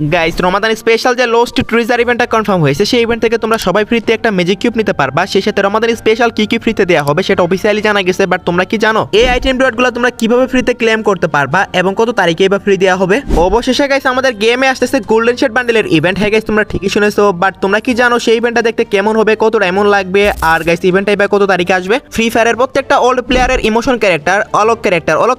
Guys রমাদান special যে lost ট্রিজার ইভেন্টটা confirm হয়েছে সেই ইভেন্ট থেকে তোমরা সবাই ফ্রিতে একটা ম্যাজিক কিউব নিতে পারবা। সেই সাথে রমাদান স্পেশাল কি কি ফ্রিতে দেওয়া হবে সেটা অফিসিয়ালি জানা গেছে, বাট তোমরা কি জানো এই আইটেম ডটগুলো তোমরা কিভাবে ফ্রিতে ক্লেম করতে পারবা এবং কত তারিখে বা ফ্রি দেওয়া হবে? অবশেষে গাইস আমাদের গেমে আসতেছে গোল্ডেন শেড বান্ডেলের ইভেন্ট। হ্যাঁ গাইস তোমরা ঠিকই শুনেছো, বাট তোমরা কি জানো সেই ইভেন্টটা দেখতে কেমন হবে, কত ডায়মন্ড লাগবে, আর গাইস ইভেন্টটা এবার কত তারিখে আসবে? ফ্রি ফায়ারের প্রত্যেকটা ওল্ড প্লেয়ারের ইমোশন ক্যারেক্টার অলক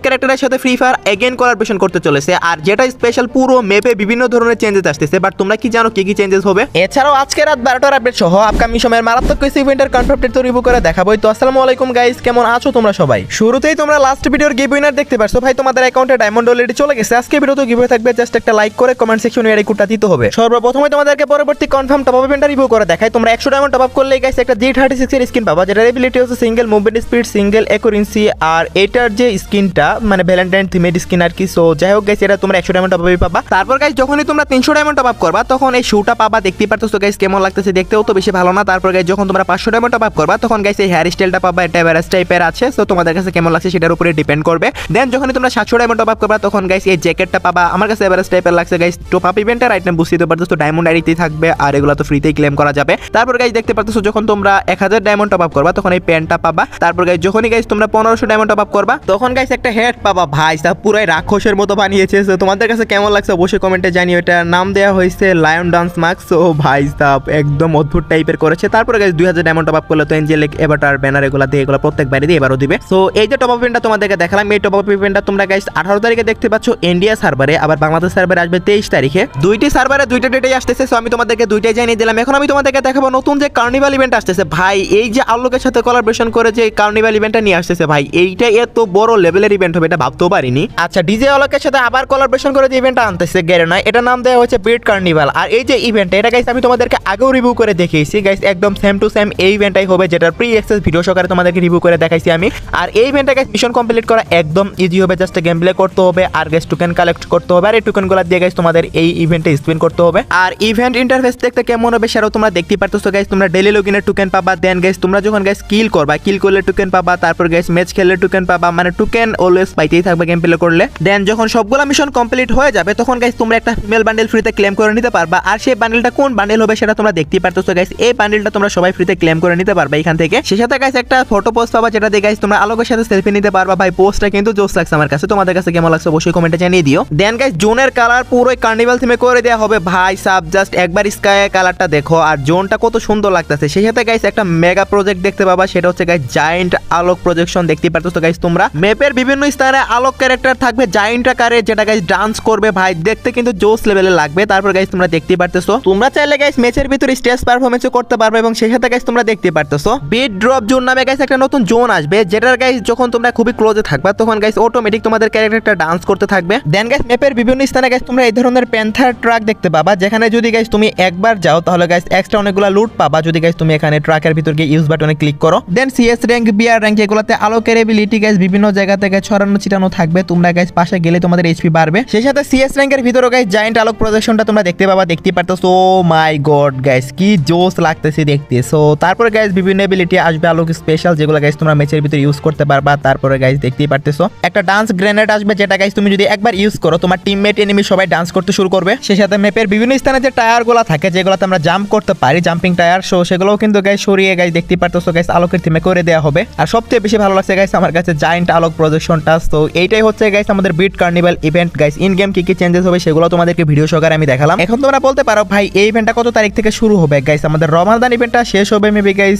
ক্যারেক্টারের সাথে ফ্রি ফায়ার এগেইন কোলাবোরেশন করতে চলেছে, আর যেটা স্পেশাল পুরো ম্যাপে বিভিন্ন ধরনের চেঞ্জেস আসতেছে। বাট তোমরা কি জানো কি কি চেঞ্জেস হবে? এছাড়াও আজকে রাত 12টার আপডেট সহ আপকামিং সময়ের মারাত্মক কিছু ইভেন্টের কনফার্মেড তো রিভিউ করে দেখাবোই। তো আসসালামু আলাইকুম গাইস, কেমন আছো তোমরা সবাই? শুরুতেই তোমরা লাস্ট ভিডিওর গিভ উইনার দেখতে পারছো। ভাই তোমাদের অ্যাকাউন্টে ডায়মন্ড অলরেডি চলে গেছে। আজকে ভিডিওতে গিভ থাকবে, জাস্ট একটা লাইক করে কমেন্ট সেকশনে এর কোডটা দিতে হবে। সর্বপ্রথমে তোমাদেরকে পরবর্তী কনফার্ম টপ আপ ইভেন্টটা রিভিউ করে দেখাই। তোমরা 100 ডায়মন্ড টপ আপ করলেই গাইস একটা G36 এর স্কিন পাবা, যেটার এবিলিটি হচ্ছে single movement speed, single accuracy, আর এটার যে স্কিনটা মানে ভ্যালেন্টাইন থিমের স্কিন আর কি। সো যাই হোক গাইস এটা তোমরা 100 ডায়মন্ড টপ আপই পাবা। তারপর গাইস যখনই তোমরা 300 ডায়মন্ড টপ আপ করবা তখন এই শুটা পাবা, দেখতেই পারতেছো গাইস কেমন লাগতেছে, দেখতেও তো বেশি ভালো না। তারপর গাইস যখন তোমরা 500 ডায়মন্ড টপ আপ করবা তখন গাইস এই হেয়ার স্টাইলটা পাবা, এটা এভারেজ টাইপের আছে। সো তোমাদের কাছে কেমন লাগছে সেটার উপরে ডিপেন্ড করবে। দেন যখনই তোমরা 700 ডায়মন্ড টপ আপ করবা তখন গাইস এই জ্যাকেটটা পাবা, আমার কাছে এভারেজ টাইপের লাগছে গাইস। টপ আপ ইভেন্টের আইটেম বুঝতে পারতেছো ডায়মন্ড আইডিতেই থাকবে, আর এগুলো তো ফ্রিতেই ক্লেম করা যাবে। তারপর গাইস দেখতে পারতেছো যখন তোমরা 1000 ডায়মন্ড টপ আপ করবা তখন এই প্যান্টটা পাবা। তারপর গাইস যখনই গাইস তোমরা 1500 ডায়মন্ড টপ আপ করবা তখন গাইস একটা হেড পাবা। ভাই তা পুরাই রাক্ষসের মতো বানিয়েছে। সো তোমাদের কাছে কেমন লাগছে অবশ্যই কমেন্টে জানিও। এটার নাম দেওয়া হয়েছে লায়ন ডান্স মাস্ক। সো ভাই সাব একদম অদ্ভুত টাইপের করেছে। তারপর গাইস 2000 ডায়মন্ড টপ আপ করলে তো এঞ্জেলিক এভাটার ব্যানার এগুলো দিয়ে এগুলো প্রত্যেকবারই দিয়ে এবারও দিবে। সো এই যে টপ আপ ইভেন্টটা তোমাদেরকে দেখালাম, এই টপ আপ ইভেন্টটা তোমরা গাইস 18 তারিখে দেখতে পাচ্ছ ইন্ডিয়া সার্ভারে, আবার বাংলাদেশ সার্ভারে আসবে 23 তারিখে। দুইটি সার্ভারে দুইটা ডেটেই আসতেছে। সো আমি তোমাদেরকে দুইটাই জানিয়ে দিলাম। এখন আমি তোমাদেরকে দেখাবো নতুন যে কার্নিভাল ইভেন্ট আসতেছে। ভাই এই যে আলোকের সাথে কোলাবোরেশন করে যে কার্নিভাল ইভেন্টটা নিয়ে আসতেছে, ভাই এইটা এত বড় লেভেলের ইভেন্ট হবে এটা ভাবতেও পারিনি। আচ্ছা ডিজে আলোকের সাথে আবার কোলাবোরেশন করে যে ইভেন্টটা আনতেছে গেরেনা, এটা নাম দেওয়া হচ্ছে বিট কার্নিভাল। আর এই যে ইভেন্ট এটা গাইস আমি তোমাদেরকে আগেও রিভিউ করে দেখিয়েছি গাইস, একদম সেম টু সেম এই ইভেন্টটাই হবে, যেটার প্রি অ্যাক্সেস ভিডিও সহকারে তোমাদেরকে রিভিউ করে দেখাইছি আমি। আর এই ইভেন্টটা গাইস মিশন কমপ্লিট করা একদম ইজি হবে, জাস্ট গেম প্লে করতে হবে আর গাইস টোকেন কালেক্ট করতে হবে, আর এই টোকেনগুলো দিয়ে গাইস তোমাদের এই ইভেন্টে স্পিন করতে হবে। আর ইভেন্ট ইন্টারফেস দেখতে কেমন হবে সেটাও তোমরা দেখতে পারতেছো গাইস। তোমরা ডেইলি লগইনের টোকেন পাবা, দেন গাইস তোমরা যখন গাইস কিল করবা, কিল করলে টোকেন পাবা, তারপর গাইস ম্যাচ খেললে টোকেন পাবা, মানে টোকেন অলওয়েজ পাইতেই থাকবে গেম প্লে করলে। দেন যখন সবগুলো মিশন কমপ্লিট হয়ে যাবে তখন গাইস তোমরা একটা ফিমেল বান্ডেল ফ্রিতে ক্লেম করে নিতে পারবা। আর সেই বান্ডেলটা কোন বান্ডেল হবে সেটা তোমরা দেখতেই পারতেছো গাইস। এই বান্ডেলটা তোমরা সবাই ফ্রিতে ক্লেম করে নিতে পারবা এখান থেকে। সে সাথে গাইস একটা ফটো পোস্ট পাবা, যেটা দিয়ে গাইস তোমরা আলোকের সাথে সেলফি নিতে পারবা। ভাই পোস্টটা কিন্তু জোস লাগছে আমার কাছে, তোমাদের কাছে কেমন লাগছে অবশ্যই কমেন্টে জানিয়ে দিও। দেন গাইস জোনের কালার পুরো কার্নিভাল থিমে করে দেওয়া হবে। ভাই সাব জাস্ট একবার স্কাই কালারটা দেখো আর জোনটা কত সুন্দর লাগতেছে। সেই সাথে গাইস একটা মেগা প্রজেক্ট দেখতে পাবা, সেটা হচ্ছে গাইস জায়ান্ট আলোক প্রজেকশন। দেখতে পারতেছো গাইস তোমরা ম্যাপের বিভিন্ন স্থানে আলোক ক্যারেক্টার থাকবে জায়ান্ট আকারে, যেটা গাইস ডান্স করবে। ভাই দেখতে কিন্তু জোস লেভেলে লাগবে। তারপর গাইস তোমরা দেখতে পারতেছো তোমরা চাইলে গাইস ম্যাচের ভিতরে স্টেজ পারফরম্যান্সও করতে পারবে, এবং সেই সাথে গাইস তোমরা দেখতে পারতেছো বিট ড্রপ জোন নামে গাইস একটা নতুন জোন আসবে, যেটার গাইস যখন তোমরা খুবই ক্লোজে থাকবা তখন গাইস অটোমেটিক তোমাদের ক্যারেক্টারটা ডান্স করতে থাকবে। দেন গাইস ম্যাপের বিভিন্ন স্থানে গাইস তোমরা এই ধরনের প্যান্থার ট্রাক দেখতে পাবা, যেখানে যদি গাইস তুমি একবার যাও তাহলে গাইস এক্সট্রা অনেকগুলো লুট পাবা যদি গাইস তুমি এখানে ট্রাকের ভিতর গিয়ে ইউজ বাটনে ক্লিক করো। দেন সিএস র্যাঙ্ক, বিআর র্যাঙ্ক এগুলোতে আলোকের এবিলিটি গাইস বিভিন্ন জায়গা থেকে ছড়ানো ছিটানো থাকবে। তোমরা গাইস পাশে গেলে তোমাদের এইচপি বাড়বে। সেই সাথে সিএস র্যাঙ্কের ভিতরে গাইস জায়ান্ট আলোক প্রজেকশনটা তোমরা দেখতে পাবা, দেখতে পারতেছো। ও মাই গড গাইস কি জোস লাগতেছে দেখতে। সো তারপরে গাইস বিভিন্ন এবিলিটি আসবে আলোক স্পেশাল, যেগুলো গাইস তোমরা ম্যাচের ভিতরে ইউজ করতে পারবা। তারপরে গাইস দেখতেই পারতেছো একটা ডান্স গ্রেনেড আসবে, যেটা গাইস তুমি যদি একবার ইউজ করো তোমার টিমমেট এনিমি সবাই ডান্স করতে শুরু করবে। সেই সাথে ম্যাপের বিভিন্ন স্থানে যে টায়ারগুলো থাকে যেগুলোতে আমরা জাম্প করতে পারি, জাম্পিং টায়ার, সো সেগুলোও কিন্তু গাইস সরিয়ে গাইস দেখতে পারতেছো গাইস আলোকের থিমে করে দেওয়া হবে। আর সবচেয়ে বেশি ভালো লাগছে গাইস আমার কাছে জায়ান্ট আলোক প্রজেকশনটা। তো এইটাই হচ্ছে গাইস আমাদের beat carnival event. Guys in game কি কি চেঞ্জেস হবে সেগুলো তোমাদেরকে ভিডিও সহকারে আমি দেখালাম। এখন তোমরা বলতে পারো ভাই এই ইভেন্টটা কত তারিখ থেকে শুরু হবে? গাইস আমাদের রমাদান ইভেন্টটা শেষ হবে মেবি গাইস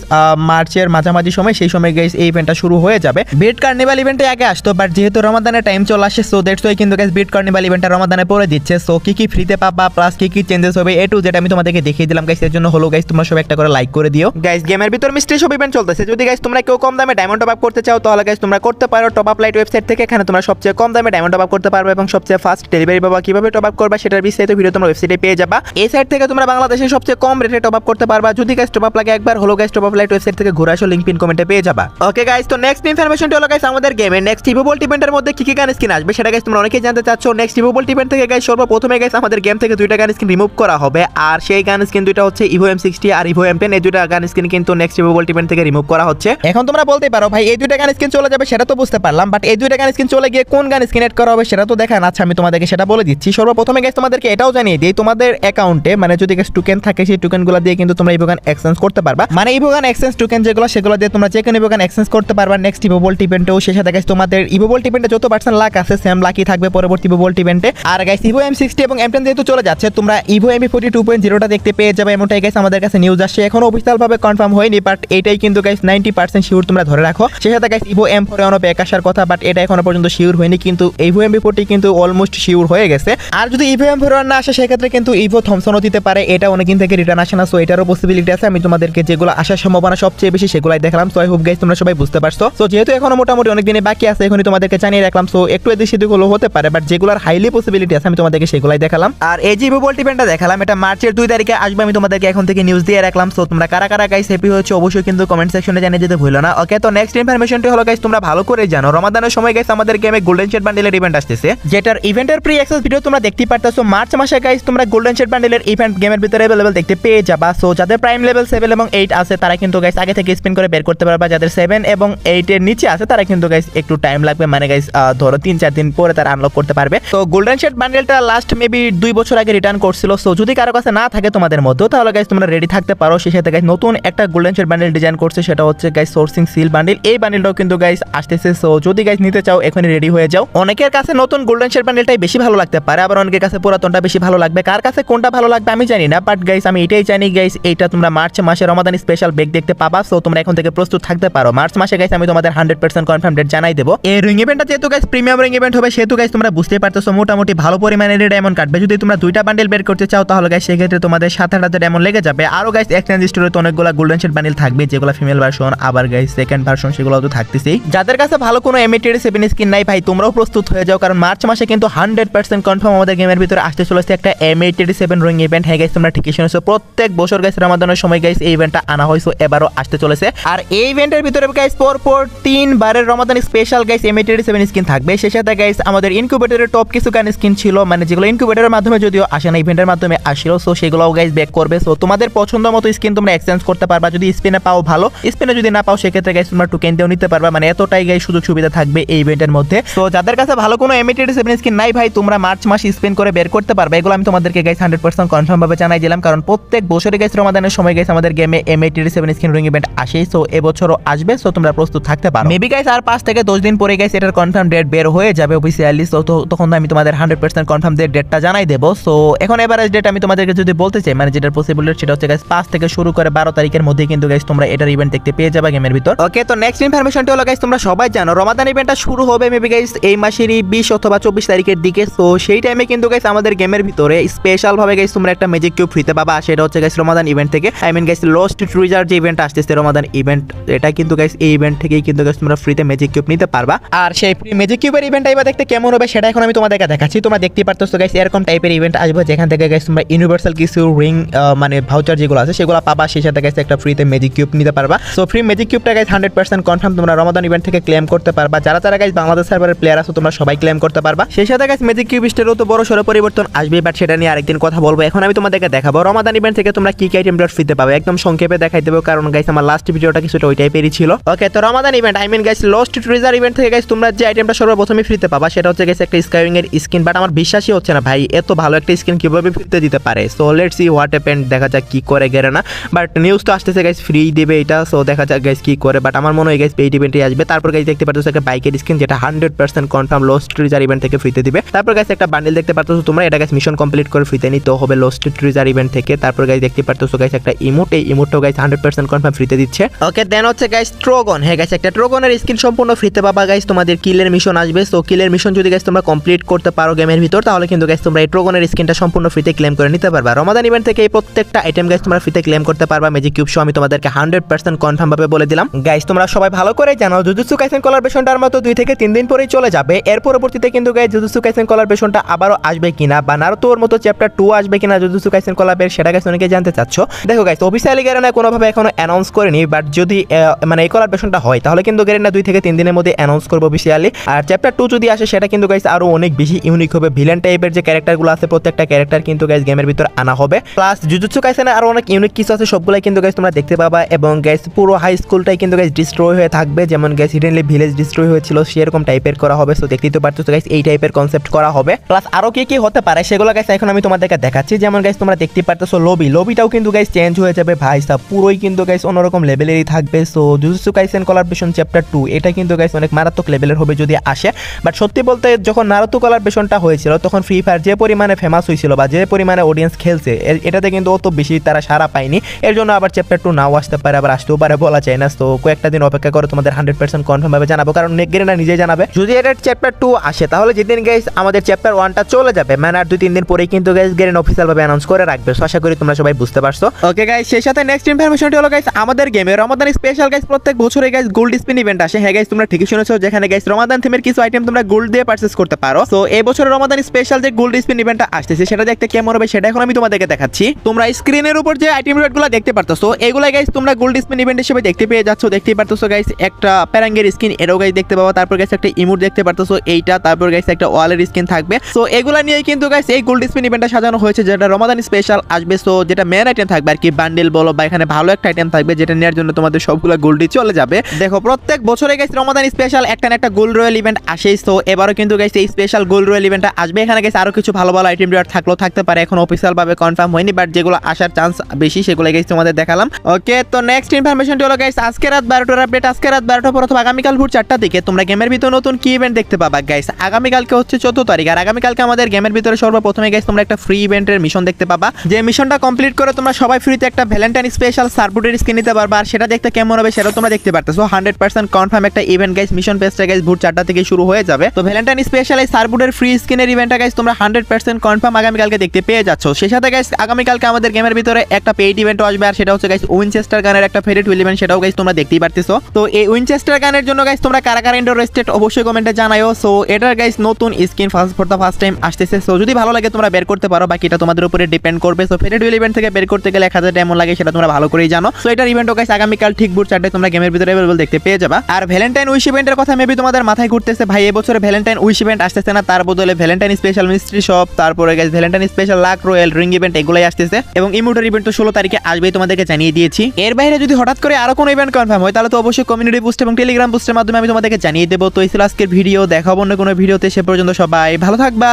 মার্চের মাঝামাঝি সময়, সেই সময় গাইস এই ইভেন্টটা শুরু হয়ে যাবে। বিট কার্নিভাল ইভেন্টে আগে আসতো, বাট যেহেতু রমাদানের টাইম চলে আসে সো দ্যাটস ওয়াই কিন্তু গাইস বিট কার্নিভাল ইভেন্টটা রমাদানে পড়ে দিচ্ছে। সো কি কি ফ্রিতে পাবা প্লাস কি কি চেঞ্জেস হবে এ টু যেটা আমি তোমাদেরকে দেখিয়ে দিলাম গাইস। এর জন্য হলো গাইস তোমরা সব একটা করে লাইক করে দিও। গাইস গেমের ভিতর মিস্ট্রি সব ইভেন্ট চলতেছে, যদি গাইস তোমরা কেউ কম দামে ডায়মন্ড টপ আপ করতে চাও তাহলে গাইস তোমরা করতে পারো টপ আপ লাইট ওয়েবসাইট থেকে। এখানে তোমরা সবচেয়ে কম দামে ডায়মন্ড টপ আপ করতে পারবে এবং সবচেয়ে ফাস্ট ডেলিভারি পাবা। কিভাবে টপ আপ করবা সেটার বিস্তারিত ভিডিও তোমরা ওয়েবসাইটে পেয়ে যাবা। এই সাইট থেকে তোমরা বাংলাদেশের সবচেয়ে কম রেটে টপ আপ করতে পারবা। যদি গাইস টপ আপ লাগে একবার হলো guys top up light website থেকে ঘুরে আসো, লিংক পিন কমেন্টে পেয়ে যাবা। ওকে গাইস তো নেক্সট ইনফরমেশনটা হলো গাইস আমাদের গেমের নেক্সট ইভোবল ইভেন্টের মধ্যে কি কি গান স্কিন আসবে সেটা গাইস তোমরা অনেকেই জানতে চাচ্ছো। নেক্সট ইভোবল ইভেন্ট থেকে গাইস সর্বপ্রথমে গাইস আমাদের গেম থেকে দুইটা গান স্কিন রিমুভ করা হবে, আর সেই গান স্কিন দুইটা হচ্ছে ইভো M60 আর ইভো M10। এই দুইটা গান স্কিন কিন্তু নেক্সট ইভোবল ইভেন্ট থেকে রিমুভ করা হচ্ছে। এখন তোমরা বলতে পারো ভাই এই দুইটা গান স্কিন চলে যাবে সেটা তো বুঝতে পারলাম, বাট এই দুইটা গান স্কিন চলে গিয়ে কোন গান স্কিন এড করা হবে সেটা তো দেখা না। আচ্ছা আমি তোমাদেরকে সেটা বলে দিচ্ছি। সর্বপ্রথমে গাইস তোমাদের তোমাদেরকে এটাও জানিয়ে দিই তোমাদের অ্যাকাউন্টে মানে যদি টোকেন থাকে সেই টোকেনগুলো দিয়ে কিন্তু তোমরা ইভোগান এক্সচেঞ্জ করতে পারবা, মানে ইভোগান এক্সচেঞ্জ টোকেন যেগুলো সেগুলো দিয়ে তোমরা যে কোনো ইভোগান এক্সচেঞ্জ করতে পারবা নেক্সট ইভোবোল্ট ইভেন্টেও। সেই সাথে গাইস তোমাদের ইভোবোল্ট ইভেন্টে যত পার্সেন্ট লাক আছে সেম লাকি থাকবে পরবর্তী ইভোবোল্ট ইভেন্টে। আর গাইস ইভো M60 এবং M10 যেহেতু চলে যাচ্ছে তোমরা ইভো MP40 2.0টা দেখতে পেয়ে যাবে, এমনটাই গাইস আমাদের কাছে নিউজ আসছে, এখনো অফিসিয়াল ভাবে কনফার্ম হয়নি বাট এটাই কিন্তু গাইস 90% শিওর তোমরা ধরে রাখো। সেই সাথে গাইস ইভো M4 এখনো ব্যাক আসার কথা বাট এটা এখনো পর্যন্ত শিওর হয়নি, কিন্তু ইভো MP40 কিন্তু অলমোস্ট শিওর হয়ে গেছে। আর যদি ইভো M4 না আসে সেক্ষেত্রে কিন্তু ইভো থমসনও দিতে পারে, এটা অনেকদিন থেকে রিটার্ন আসে না, সো এটারও পসিবিলিটি আছে। আমি তোমাদেরকে যেগুলো আসার সম্ভাবনা সবচেয়ে বেশি সেগুলাই দেখালাম, সো আই হোপ গাইস তোমরা সবাই বুঝতে পারছো। সো যেহেতু এখনো মোটামুটি অনেক দিনে বাকি আছে এখনই তোমাদেরকে জানিয়ে রাখলাম, সো একটু এদিক সেদিক হলো হতে পারে বাট যেগুলোর হাইলি পসিবিলিটি আছে আমি তোমাদেরকে সেগুলাই দেখালাম। আর এই যে ইভোবোল্ট ইভেন্টটা দেখালাম এটা মার্চের 2 তারিখে আসবে, আমি তোমাদেরকে এখন থেকে নিউজ দিয়ে রাখলাম। সো তোমরা কারা কারা গাইস হ্যাপি হয়েছে অবশ্যই কিন্তু কমেন্ট সেকশনে জানিয়ে দিতে ভুলো না। ওকে, তো নেক্সট ইনফরমেশনটি হলো গাইস তোমরা ভালো করে জানো রমাদানের সময় গাইস আমাদের গেমে গোল্ডেন শেড বান্ডেলের ইভেন্ট আসতেছে, যেটার ইভেন্টের প্রি অ্যাক্সেস ভিডিও তোমরা দেখতেই পারতেছো। মার্চ মাসে গাইস তোমরা গোল্ডেন শেড বান্ডেলের ইভেন্ট গেমের ভিতরে अवेलेबल দেখতে পেয়ে যাবা। সো যাদের প্রাইম লেভেল 7 এবং 8 আছে তারা কিন্তু গাইস আগে থেকে স্পিন করে বের করতে পারবা, যাদের 7 এবং 8 এর নিচে আছে তারা কিন্তু গাইস একটু টাইম লাগবে, মানে গাইস ধরো 3-4 দিন পরে তারা আনলক করতে পারবে। তো গোল্ডেন শেড বান্ডেলটা লাস্ট মেবি 2 বছর আগে রিটার্ন করছিল, সো যদি কারো কাছে না থাকে তোমাদের মধ্যে তাহলে গাইস তোমরা রেডি থাকতে পারো। সেই সাথে গাইস নতুন একটা গোল্ডেন শেড বান্ডেল ডিজাইন করছে, সেটা হচ্ছে গাইস সোর্সিং সিল বান্ডেল। এই বান্ডেলটাও কিন্তু গাইস আসতেছে, সো যদি গাইস নিতে চাও এখনই রেডি হয়ে যাও। অনেকের কাছে নতুন গোল্ডেন শেড বান্ডেলটাই বেশি ভালো লাগতে পারে, আবার অনেকের কাছে পুরাতনটা বেশি ভালো লাগবে, কার কাছে কোনটা ভালো লাগবে আমি জানি না বাট গাইস আমি এটাই জানি গাইস এইটা তোমরা মার্চ মাসে রমাদান স্পেশাল বেক দেখতে পাবা। সো তোমরা এখন থেকে প্রস্তুত থাকতে পারো, মার্চ মাসে গাইস আমি তোমাদের 100% কনফার্ম ডেট জানাই দেবো। এই রিং ইভেন্টটা যেহেতু গাইস প্রিমিয়াম রিং ইভেন্ট হবে সেহেতু গাইস তোমরা বুঝতেই পারতেছো মোটামুটি ভালো পরিমাণের ডায়মন্ড কাটবে। যদি তোমরা 2টা বান্ডেল বের করতে চাও তাহলে গাইস সেক্ষেত্রে তোমাদের 7,000 ডায়মন্ড লেগে যাবে। আরো গাইস এক্সচেঞ্জ স্টোরে তো অনেকগুলো গোল্ডেন শেড বান্ডেল থাকবে যেগুলো ফিমেল ভার্সন, আবার গাইস সেকেন্ড ভার্সন সেগুলো তো থাকতেছেই। যাদের কাছে ভালো কোনো M87 স্কিন নাই ভাই তোমরাও প্রস্তুত হয়ে যাও, কারণ মার্চ মাসে কিন্তু 100% কনফার্ম আমাদের গেমের ভিতরে আসতে চলেছে একটা M87 রিং ইভেন্ট। হ্যাঁ গাইস তোমরা ঠিকই শুনেছো, প্রত্যেক বছর গাইস রমাদানের সময় গাইস এই ইভেন্টটা আনা হয়েছে, এবারও আসতে চলেছে। আর এই ইভেন্টের ভিতরে গাইস পরপর 3 বারের রমাদান স্পেশাল গাইস M87 স্কিন থাকবে। সেই সাথে গাইস আমাদের ইনকিউবেটরের টপ কিছু গান স্কিন ছিল, মানে যেগুলো ইনকিউবেটরের মাধ্যমে যদিও আসে না ইভেন্টের মাধ্যমে আসলো, সো সেগুলোও গাইস ব্যাক করবে। সো তোমাদের পছন্দ মতো স্কিন তোমরা এক্সচেঞ্জ করতে পারবা, যদি স্পিনে পাও ভালো, স্পিনে যদি না পাও সেক্ষেত্রে গাইস তোমরা টোকেন দিয়েও নিতে পারবা, মানে এতটাই গাইস সুযোগ সুবিধা থাকবে এই ইভেন্টের মধ্যে। সো যাদের কাছে ভালো কোনো M87 স্কিন নাই ভাই তোমরা মার্চ মাস স্পিন করে বের করতে পারবে, এগুলো আমি তোমাদেরকে গাইস 100% কনফার্ম ভাবে জানাই দিলাম, কারণ প্রত্যেক বছরে গাইস রমাদানের সময় গাইস আমাদের গেমে M87 স্কিন রিং ইভেন্ট আসেই, সো এবছরও আসবে। সো তোমরা প্রস্তুত থাকতে পারো, মেবি গাইস আর 5 থেকে 10 দিন পরে গাইস এটার কনফার্ম ডেট বের হয়ে যাবে অফিসিয়ালি। সো তখন আমি তোমাদের 100% কনফার্ম ডেটটা জানাই দেবো। সো এখন এভারেজ ডেট আমি তোমাদেরকে যদি বলতে চাই, মানে যেটার পসিবল ডেট সেটা হচ্ছে গাইস 5 থেকে শুরু করে 12 তারিখের মধ্যে কিন্তু গাইস তোমরা এটার ইভেন্ট দেখতে পেয়ে যাবে গেমের ভিতর। ওকে, তো নেক্সট ইনফরমেশনটি হলো গাইস তোমরা সবাই জানো রমাদান ইভেন্টটা শুরু হবে মেবি গাইস এই মাসেরই 20 অথবা 24 তারিখের দিকে। সো সেই টাইমে কিন্তু গাইস আমাদের গেমের ভিতরে স্পেশাল ভাবে গাইস তোমরা একটা ম্যাজিক কিউব ফ্রিতে পাবা, সেটা হচ্ছে গাইস রমাদান ইভেন্ট থেকে। I mean guys lost treasure যে ইভেন্ট আসতেছে রমাদান ইভেন্ট, এটা কিন্তু গাইস এই ইভেন্ট থেকেই কিন্তু গাইস তোমরা ফ্রিতে ম্যাজিক কিউব নিতে পারবা। আর সেই ফ্রি ম্যাজিক কিউবের ইভেন্টটা এবার দেখতে কেমন হবে সেটা এখন আমি তোমাদেরকে দেখাচ্ছি। তোমরা দেখতেই পারতেছো গাইস এরকম টাইপের ইভেন্ট আসবে যেখান থেকে গাইস তোমরা ইউনিভার্সাল কিছু রিং মানে ভাউচার যেগুলো আছে সেগুলো পাবা, সেই সাথে গাইস একটা ফ্রিতে ম্যাজিক কিউব নিতে পারবা। সো ফ্রি ম্যাজিক কিউবটা গাইস 100% কনফার্ম তোমরা রমাদান ইভেন্ট থেকে ক্লেম করতে পারবা, যারা যারা গাইস বাংলাদেশ সার্ভারের প্লেয়ার আছো তোমরা সবাই ক্লেম করতে পারবা। সেই সাথে গাইস ম্যাজিক কিউবিস্টেরও তো বড় সড়ো পরিবর্তন আসবে, বাট সেটা নিয়ে আরেকদিন কথা বলবো। এখন আমি তোমাদেরকে দেখাবো রমাদান ইভেন্ট থেকে তোমরা কি কি আইটেম ডট ফ্রিতে পাবে, একদম সংক্ষেপে দেখাই দেবো, কারণ গাইস আমার লাস্ট ভিডিওটা কিছুটা ওই টাইপেরই ছিল। ওকে, তো Ramadan event I mean guys lost treasure event থেকে গাইস তোমরা যে আইটেমটা সর্বপ্রথমে ফ্রিতে পাবা সেটা হচ্ছে গাইস একটা স্কাইউইং এর স্কিন, বাট আমার বিশ্বাসই হচ্ছে না ভাই এত ভালো একটা স্কিন কিভাবে ফ্রিতে দিতে পারে। So let's see what happened, দেখা যাক কি করে গেরে না, বাট নিউজ তো আসতেছে গাইস ফ্রি দিবে এটা, সো দেখা যাক গাইস কি করে, বাট আমার মনে হয় গাইস পেইড ইভেন্টই আসবে। তারপর গাইস দেখতে পাচ্ছ একটা বাইকের স্কিন যেটা 100% কনফার্ম লস্ট ট্রেজার ইভেন্ট থেকে ফ্রিতে দিবে। তারপর গাইস একটা বান্ডেল দেখতে পাচ্ছ তোমরা, এটা গাইস মিশন কমপ্লিট করে ফ্রিতে নিতে হবে লস্ট ট্রেজার ইভেন্ট থেকে। তারপর গাইস দেখতে পাচ্ছ গাইস একটা ইমোট, এই ইমোটটাও গাইস 100% কনফার্ম ফ্রিতে দিচ্ছে। ওকে, দেন হচ্ছে গাইস ট্রোগন। হ্যাঁ গাইস একটা ট্রোগনের স্কিন সম্পূর্ণ ফ্রিতে পাবা গাইস, তোমাদের কিলের মিশন আসবে। সো কিলের মিশন যদি গাইস তোমরা কমপ্লিট করতে পারো গেমের ভিতর তাহলে কিন্তু গাইস তোমরা এই ট্রোগনের স্কিনটা সম্পূর্ণ ফ্রিতে ক্লেম করে নিতে পারবা। রমাদান ইভেন্ট থেকে এই প্রত্যেকটা আইটেম গাইস তোমরা ফ্রিতে ক্লেম করতে পারবা। ম্যাজিক কিউব শো আমি তোমাদেরকে 100% কনফার্ম ভাবে বলে দিলাম। গাইস তোমরা সবাই ভালো করে জানো জুজুৎসু কাইসেন কোলাবরেশনটার মতো 2 থেকে 3 দিন পরেই চলে যাবে। এর পরবর্তীতে কিন্তু গাইস জুজুৎসু কাইসেন কোলাবরেশনটা আবারও আসবে কিনা বা নারুতোর মতো চ্যাপ্টার 2 আসবে কিনা জুজুৎসু কাইসেন কোলাবের, সেটা গাইস অনেকে জানতে চাচ্ছ। দেখো গাইস অফিসিয়ালি গেরেনা কোনোভাবে এখনো অ্যানাউন্স করেনি, বাট যদি মানে এই কোলাবরেশনটা হয় তাহলে কিন্তু গেরেনা 2 থেকে 3 দিনের মধ্যে অ্যানাউন্স করবে অফিসিয়ালি। আর চ্যাপ্টার 2 যদি আসে সেটা কিন্তু গাইস আরো অনেক বেশি ইউনিক হবে, ভিলেন টাইপের যে ক্যারেক্টারগুলো আছে প্রত্যেকটা ক্যারেক্টার কিন্তু গাইস গেমের ভিতর আনা হবে। প্লাস জুজুৎসু কাইসেনে আরো অনেক ইউনিক কিছু আছে সবগুলাই কিন্তু গাইস তোমরা দেখতে পাবা, এবং গাইস পুরো হাই স্কুলটাই কিন্তু গাইস ডিস্ট্রয় হয়ে থাকবে, যেমন গাইস হিডেনলি ভিলেজ ডিস্ট্রয় হয়েছিল সেরকম টাইপের করা হবে। সো দেখতেই তো পারছো গাইস এই টাইপের কনসেপ্ট করা হবে। প্লাস আরো কি কি হতে হতে পারে সেগুলো গাইস এখন আমি তোমাদেরকে দেখাচ্ছি। যেমন গাইস তোমরা দেখতে পারতেছো লবিটাও কিন্তু গাইস চেঞ্জ হয়ে যাবে ভাই সাব, পুরোই কিন্তু গাইস অন্যরকম লেভেলেরই থাকবে। So jujutsu Kaisen collaboration chapter 2 এটা কিন্তু গাইস অনেক মারাত্মক লেভেলের হবে যদি আসে। বাট সত্যি বলতে যখন নারুতো কোলাবরেশনটা হয়েছিল তখন ফ্রি ফায়ার যে পরিমাণে ফেমাস হয়েছিল বা যে পরিমাণে অডিয়েন্স খেলছে এটাতে কিন্তু অত বেশি তারা সারা পায়নি। এর জন্য আবার চ্যাপ্টার 2 নাও আসতে পারে, আবার আসতেও পারে, বলা যায় না। তো কয়েকটা দিন অপেক্ষা করে তোমাদের 100% কনফার্ম ভাবে জানাবো, কারণ নেগেরিনা নিজেই জানাবে। যদি এর চ্যাপ্টার 2 আসে তাহলে যেদিন গাইস আমাদের চ্যাপ্টার 1টা চলে যাবে, মানে আর 2-3 দিন পরেই কিন্তু গাইস গেরিনা অফিসিয়াল ভাবে অ্যানাউন্স করে রাখবে। সো আশা করি তোমরা সবাই বুঝতে পারছো। ওকে গাইস, সেই সাথে নেক্সট ইনফরমেশনটি হলো গাইস আমাদের গেমে রমাদান স্পেশাল গাইস প্রত্যেক বছরে গাইস গোল্ড স্পিন ইভেন্ট আসে। হ্যাঁ গাইস, তোমরা ঠিকই শুনেছো, যেখানে গাইস রমাদান থিমের কিছু আইটেম তোমরা গোল্ড দিয়ে পারচেজ করতে পারো। সো এই বছর রমাদান স্পেশাল যে গোল্ড স্পিন ইভেন্টটা আসতেছে সেটা দেখতে কেমন হবে সেটা এখন আমি তোমাদেরকে দেখাচ্ছি। তোমরা স্ক্রিনের উপর যে আইটেম রেটগুলো দেখতে পারতেছো এগুলো গাইস তোমরা গোল্ড স্পিন ইভেন্ট হিসেবে দেখতে পেয়ে যাচ্ছ। দেখতে পারতেছো গাইস একটা প্যারাঙ্গের স্কিন, এরও গাইস দেখতে পাবো। তারপর গাইস একটা ইমোট দেখতে পারতেছো এইটা, তারপর গাইস একটা ওয়ালের স্কিন থাকবে। সো এগুলা নিয়ে কিন্তু গাইস এই গোল্ড স্পিন ইভেন্টটা সাজানো হয়েছে, যেটা রমাদান স্পেশাল আসবে। সো যেটা মেন আইটেম থাকবে আর কি, বান্ডেল বলো বা এখানে ভালো একটা আইটেম থাকবে যেটা নেওয়ার জন্য তোমাদের সবগুলো গোল্ডই চলে যাবে। দেখো প্রত্যেক বছরে গাইস রমাদান স্পেশাল একটা না একটা গোল্ড রয়্যাল ইভেন্ট আসেই। সো এবারও কিন্তু গাইস এই স্পেশাল গোল্ড রয়্যাল ইভেন্টটা আসবে। এখানে গাইস আরো কিছু ভালো ভালো আইটেম রেট থাকতে পারে, এখন অফিসিয়াল ভাবে কনফার্ম হয়নি, বাট যেগুলো আসার চান্স বেশি সেগুলো গাইস তোমাদের দেখালাম। ওকে, তো নেক্সট ইনফরমেশনটি হলো গাইস আজকে রাত 12টার আপডেট। আজকে রাত 12টার পর অথবা আগামীকাল ভোর 4টার দিকে তোমরা গেমের ভিতর নতুন কি ইভেন্ট দেখতে পাবা গাইস। আগামীকালকে হচ্ছে 14 তারিখ, আর আগামীকালকে আমাদের গেমের ভিতরে সর্বপ্রথমে গাইস তোমরা একটা ফ্রি ইভেন্টের মিশন দেখতে পাবা। যে মিশনটা কমপ্লিট করে তোমরা সবাই ফ্রিতে একটা ভ্যালেন্টাইন স্পেশাল সার্বুটের স্কিন নিতে পারবা, আর সেটা দেখতে কেমন হবে সেটা তোমরা দেখতে পারতেছো। 100% কনফার্ম একটা ইভেন্ট গাইস, মিশন পেজটা গাইস ভোর 4টা থেকে শুরু হয়ে যাবে। তো ভ্যালেন্টাইন স্পেশাল এই সার্বুটের ফ্রি স্কিনের ইভেন্টটা গাইস তোমরা 100% কনফার্ম আগামীকালকে দেখতে পেয়ে যাচ্ছ। সেই সাথে গাইস আগামীকালকে আমাদের গেমের ভিতরে একটা পেইড ইভেন্টও আসবে, আর সেটা হচ্ছে গাইস উইনচেস্টার গানের একটা ফেভারিট ইভেন্ট, সেটাও গাইস তোমরা দেখতেই পারতেছো। তো এই উইনচেস্টার গানের জন্য গাইস তোমরা কারা কারা ইন্টারেস্টেড অবশ্যই কমেন্টে জানাও। সো এটার গাইস নতুন skin for the first time আসতেছে। সো যদি ভালো লাগে তোমরা বের করতে পারো, বাকিটা তোমাদের উপরে ডিপেন্ড করবে। সো ফেভারিট ইভেন্ট থেকে বের করতে গেলে 1000 ডায়মন্ড লাগে, সেটা তোমরা ভালো করেই জানো। সো এটার ইভেন্টও গাইস আগামীকাল ঠিক ভোর 4টায় তোমরা গেমের ভিতরে अवेलेबल দেখতে পেয়ে যাবা। আর ভ্যালেন্টাইন উইশ ইভেন্টের কথা মেবি তোমাদের মাথায় ঘুরতেছে, ভাই এবছরে ভ্যালেন্টাইন উইশ ইভেন্ট আসতেছে না, তার বদলে ভ্যালেন্টাইন স্পেশাল মিস্ট্রি শপ, তারপরে guys Valentine special lakh royal ring event এগুলাই আসতেছে, এবং ইমোটের ইভেন্ট তো 16 তারিখে আসবে, তোমাদেরকে জানিয়ে দিয়েছি। এর বাইরে যদি হঠাৎ করে আরো কোনো ইভেন্ট কনফার্ম হয় তাহলে তো অবশ্যই কমিউনিটি পোস্ট এবং টেলিগ্রাম পোস্টের মাধ্যমে আমি তোমাদেরকে জানিয়ে দেবো। তো এই ছিল আজকের ভিডিও, দেখাবো অন্য কোনো ভিডিওতে। সে পর্যন্ত সবাই ভালো থাকবা।